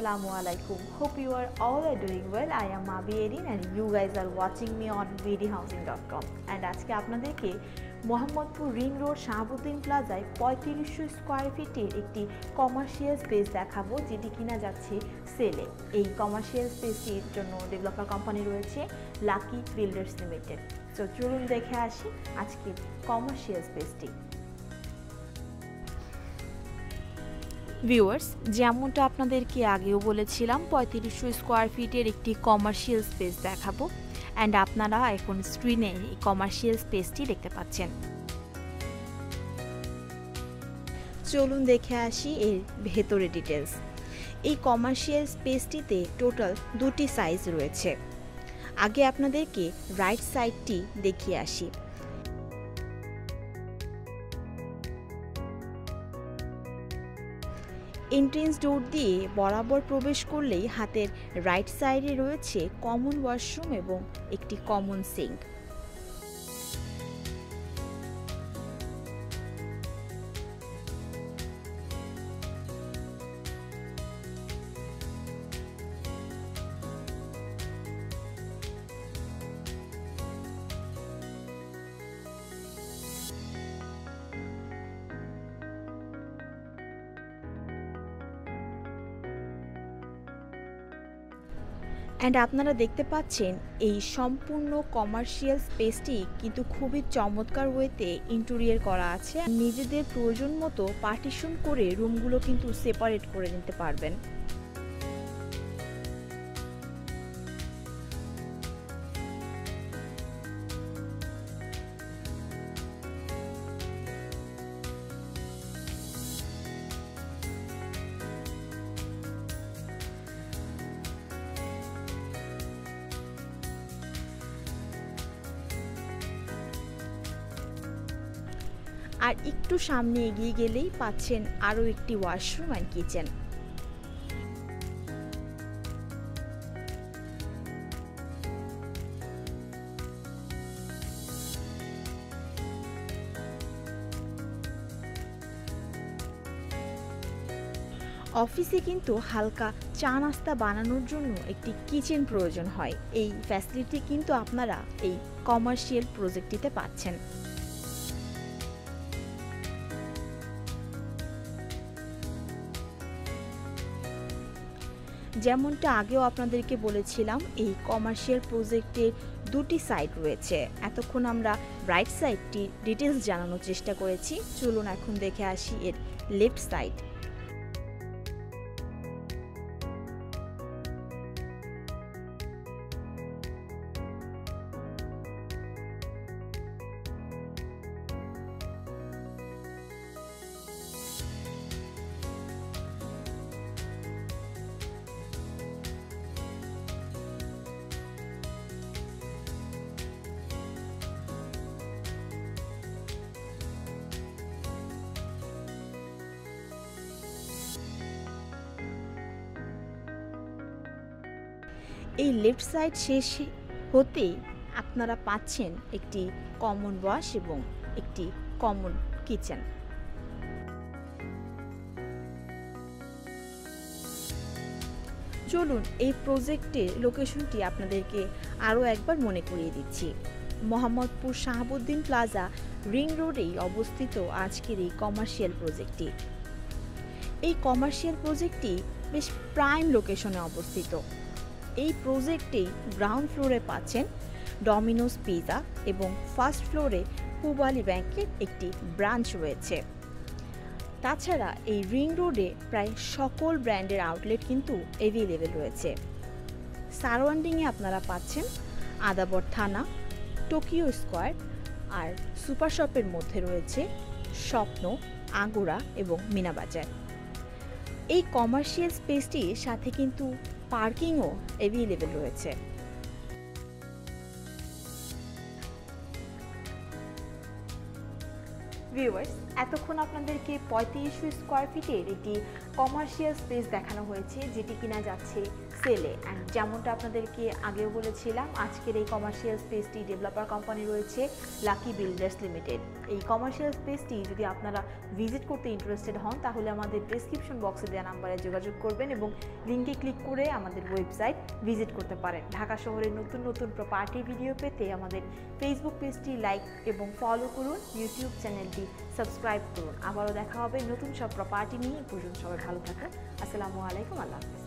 Assalamualaikum. Hope you are all doing well. I am Mabi Erin and you guys are watching me on vdhousing.com. And আজকে আপনাদেরকে Mohammadpur ring road Shahabuddin প্লাজায় 3500 square ফিটের একটি commercial space দেখাবো, যেটি কিনা যাচ্ছে সেলে। এই কমার্শিয়াল স্পেসটির জন্য ডেভেলপার কোম্পানি রয়েছে লাকি বিল্ডার্স লিমিটেড। তো চলুন দেখে আসি আজকের কমার্শিয়াল স্পেসটি। ভিউয়ার্স, যেমনটা আপনাদেরকে আগেও বলেছিলাম 3500 স্কয়ার ফিটের একটি কমার্শিয়াল স্পেস দেখাবো, অ্যান্ড আপনারা এখন স্ক্রিনে এই কমার্শিয়াল স্পেসটি দেখতে পাচ্ছেন। চলুন দেখে আসি এর ভেতরে ডিটেলস। এই কমার্শিয়াল স্পেসটিতে টোটাল দুটি সাইজ রয়েছে। আগে আপনাদেরকে রাইট সাইডটি দেখিয়ে আসি। এন্ট্রেন্স ডোর দিয়ে বরাবর প্রবেশ করলেই হাতের রাইট সাইডে রয়েছে কমন ওয়াশরুম এবং একটি কমন সিঙ্ক। অ্যান্ড আপনারা দেখতে পাচ্ছেন এই সম্পূর্ণ কমার্শিয়াল স্পেসটি কিন্তু খুবই চমৎকার ওয়েতে ইন্টেরিয়র করা আছে। নিজেদের প্রয়োজন মতো পার্টিশন করে রুমগুলো কিন্তু সেপারেট করে নিতে পারবেন। আর একটু সামনে এগিয়ে গেলেই পাচ্ছেন আরও একটি ওয়াশরুম অ্যান্ড কিচেন। অফিসে কিন্তু হালকা চা নাস্তা বানানোর জন্য একটি কিচেন প্রয়োজন হয়। এই ফ্যাসিলিটি কিন্তু আপনারা এই কমার্শিয়াল প্রজেক্টটিতে পাচ্ছেন। যেমনটা আগেও আপনাদেরকে বলেছিলাম, এই কমার্শিয়াল প্রজেক্টের দুটি সাইড রয়েছে। এতক্ষণ আমরা রাইট সাইডটি ডিটেলস জানানোর চেষ্টা করেছি। চলুন এখন দেখে আসি এর লেফট সাইড। এই লেফট সাইড শেষ হতেই আপনারা পাচ্ছেন একটি কমন ওয়াশ এবং একটি কমন কিচেন। চলুন এই প্রজেক্টের লোকেশনটি আপনাদেরকে আরও একবার মনে করিয়ে দিচ্ছি। মোহাম্মদপুর শাহাবুদ্দিন প্লাজা রিং রোডেই অবস্থিত আজকের এই কমার্শিয়াল প্রজেক্টটি। এই কমার্শিয়াল প্রজেক্টটি বেশ প্রাইম লোকেশনে অবস্থিত। এই প্রজেক্টে গ্রাউন্ড ফ্লোরে পাচ্ছেন ডমিনোস পিজা এবং ফার্স্ট ফ্লোরে পূবালী ব্যাংকের একটি ব্রাঞ্চ রয়েছে। তাছাড়া এই রিং রোডে প্রায় সকল ব্র্যান্ডের আউটলেট কিন্তু অ্যাভেলেবেল রয়েছে। সারাউন্ডিংয়ে আপনারা পাচ্ছেন আদাবর থানা, টোকিও স্কয়ার, আর সুপার শপের মধ্যে রয়েছে স্বপ্ন, আগুরা এবং মিনাবাজার। এই কমার্শিয়াল স্পেসটির সাথে কিন্তু পার্কিংও অ্যাভেলেবেল রয়েছে। ভিউয়ার্স, এতক্ষণ আপনাদেরকে 3500 স্কয়ার ফিটের একটি কমার্শিয়াল স্পেস দেখানো হয়েছে, যেটি কিনা যাচ্ছে সেলে। অ্যান্ড যেমনটা আপনাদেরকে আগেও বলেছিলাম, আজকের এই কমার্শিয়াল স্পেসটি ডেভেলপার কোম্পানি রয়েছে লাকি বিল্ডার্স লিমিটেড। এই কমার্শিয়াল স্পেসটি যদি আপনারা ভিজিট করতে ইন্টারেস্টেড হন তাহলে আমাদের ডেসক্রিপশন বক্সে দেওয়া নাম্বারে যোগাযোগ করবেন এবং লিঙ্কে ক্লিক করে আমাদের ওয়েবসাইট ভিজিট করতে পারেন। ঢাকা শহরের নতুন নতুন প্রপার্টি ভিডিও পেতে আমাদের ফেসবুক পেজটি লাইক এবং ফলো করুন, ইউটিউব চ্যানেলটি সাবস্ক্রাইব করুন। আবারও দেখা হবে নতুন সব প্রপার্টি নিয়ে। পর্যন্ত সবাই ভালো থাকুন। আসসালামু আলাইকুম, আল্লাহ হাফেজ।